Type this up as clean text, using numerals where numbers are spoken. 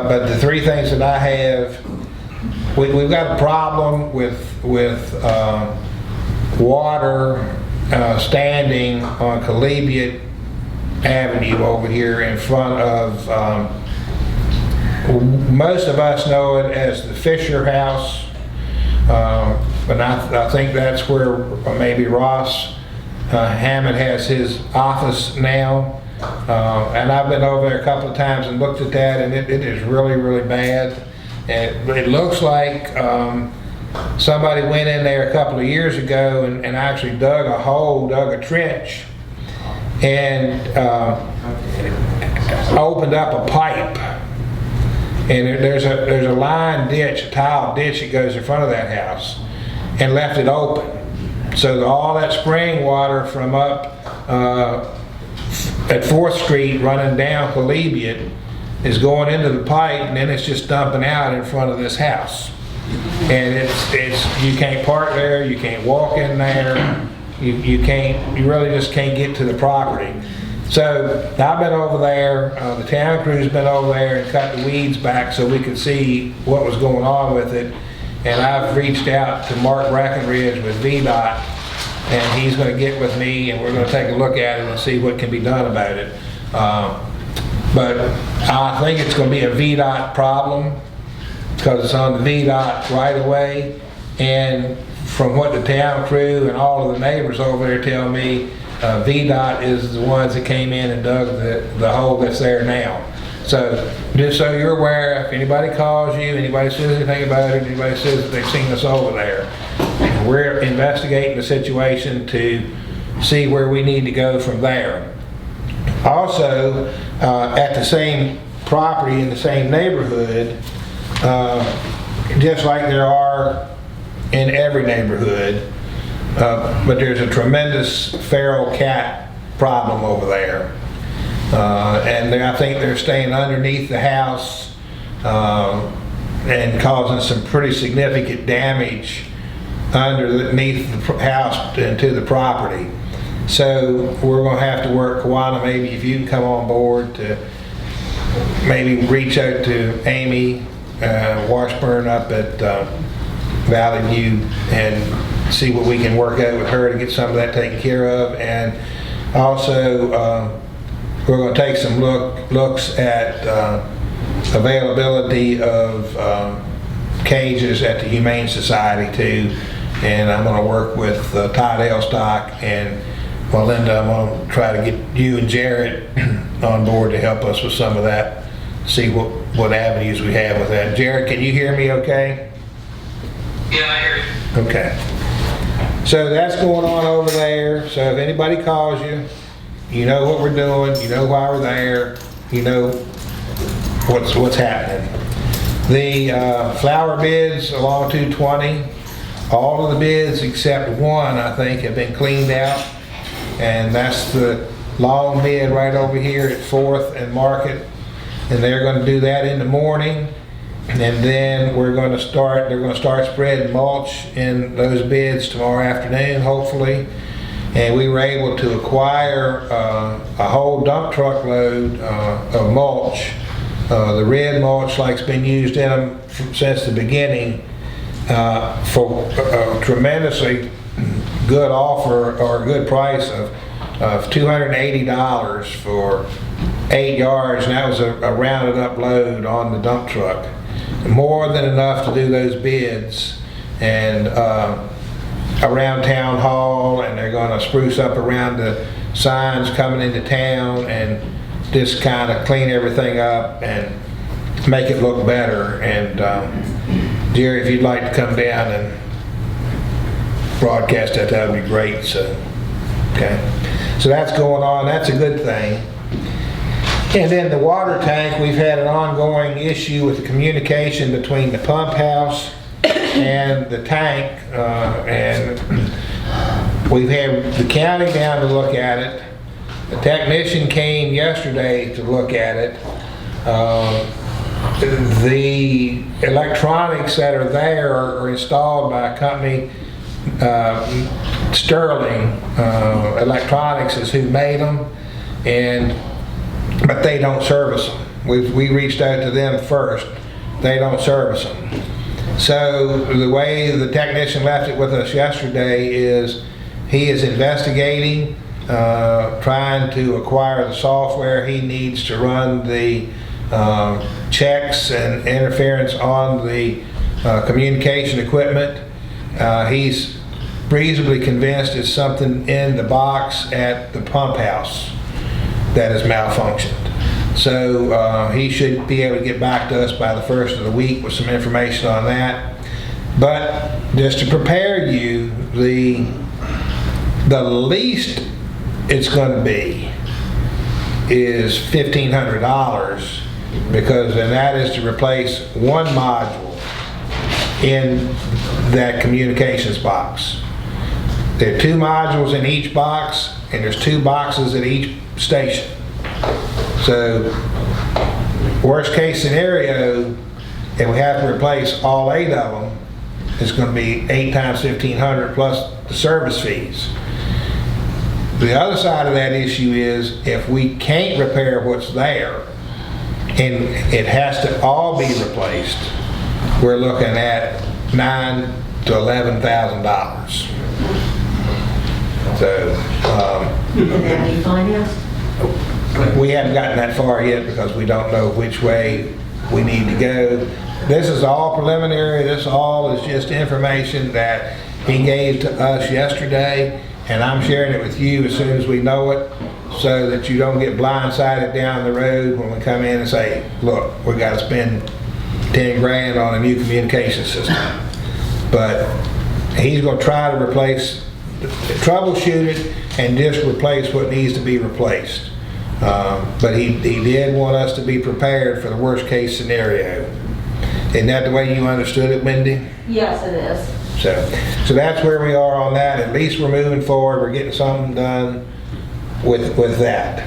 but the three things that I have, we've got a problem with water standing on Collegiate Avenue over here in front of, most of us know it as the Fisher House, but I think that's where maybe Ross Hammond has his office now. And I've been over there a couple of times and looked at that, and it is really, really bad. And it looks like somebody went in there a couple of years ago and actually dug a trench, and opened up a pipe. And there's a line ditch, a tile ditch that goes in front of that house, and left it open. So all that spring water from up at 4th Street running down Collegiate is going into the pipe, and then it's just dumping out in front of this house. And it's you can't park there, you can't walk in there, you really just can't get to the property. So I've been over there, the town crew's been over there and cut the weeds back so we could see what was going on with it. And I've reached out to Mark Breckenridge with VDOT, and he's going to get with me, and we're going to take a look at it and see what can be done about it. But I think it's going to be a VDOT problem because it's on the VDOT right away. And from what the town crew and all of the neighbors over there tell me, VDOT is the ones that came in and dug the hole that's there now. So just so you're aware, if anybody calls you, anybody says anything about it, anybody says that they've seen us over there, we're investigating the situation to see where we need to go from there. Also, at the same property in the same neighborhood, just like there are in every neighborhood, but there's a tremendous feral cat problem over there. And I think they're staying underneath the house and causing some pretty significant damage underneath the house and to the property. So we're going to have to work, Kawana, maybe if you can come on board to maybe reach out to Amy Washburn up at Valley View and see what we can work out with her to get some of that taken care of. And also we're going to take some looks at availability of cages at the Humane Society too. And I'm going to work with Todd Elstock and Melinda. I'm going to try to get you and Jared on board to help us with some of that, see what avenues we have with that. Jared, can you hear me okay? Yeah, I hear you. Okay. So that's going on over there. So if anybody calls you, you know what we're doing, you know why we're there, you know what's happening. The flower beds along 220, all of the bids except one, I think, have been cleaned out. And that's the long bid right over here at 4th and Market. And they're going to do that in the morning. And then they're going to start spreading mulch in those beds tomorrow afternoon, hopefully. And we were able to acquire a whole dump truck load of mulch. The red mulch like's been used in them since the beginning for a tremendously good offer or a good price of $280 for 8 yards, and that was a rounded up load on the dump truck. More than enough to do those bids. And around town hall, and they're going to spruce up around the signs coming into town and just kind of clean everything up and make it look better. And Jerry, if you'd like to come down and broadcast that would be great. So that's going on. That's a good thing. And then the water tank, we've had an ongoing issue with the communication between the pump house and the tank, and we've had the county down to look at it. The technician came yesterday to look at it. The electronics that are there are installed by a company, Sterling Electronics is who made them, but they don't service them. We reached out to them first. They don't service them. So the way the technician left it with us yesterday is he is investigating, trying to acquire the software he needs to run the checks and interference on the communication equipment. He's reasonably convinced it's something in the box at the pump house that has malfunctioned. So he should be able to get back to us by the first of the week with some information on that. But just to prepare you, the least it's going to be is $1,500, because then that is to replace one module in that communications box. There are 2 modules in each box, and there's 2 boxes at each station. So, worst case scenario, if we have to replace all 8 of them, it's going to be 8 times $1,500 plus the service fees. The other side of that issue is if we can't repair what's there and it has to all be replaced, we're looking at $9,000 to $11,000. So, And that be financed? we haven't gotten that far yet because we don't know which way we need to go. This is all preliminary. This all is just information that he gave to us yesterday, and I'm sharing it with you as soon as we know it, so that you don't get blindsided down the road when we come in and say, look, we got to spend 10 grand on a new communication system. But he's going to try to troubleshoot it and just replace what needs to be replaced. But he did want us to be prepared for the worst case scenario. Isn't that the way you understood it, Wendy? Yes, it is. So that's where we are on that. At least we're moving forward. We're getting something done with that.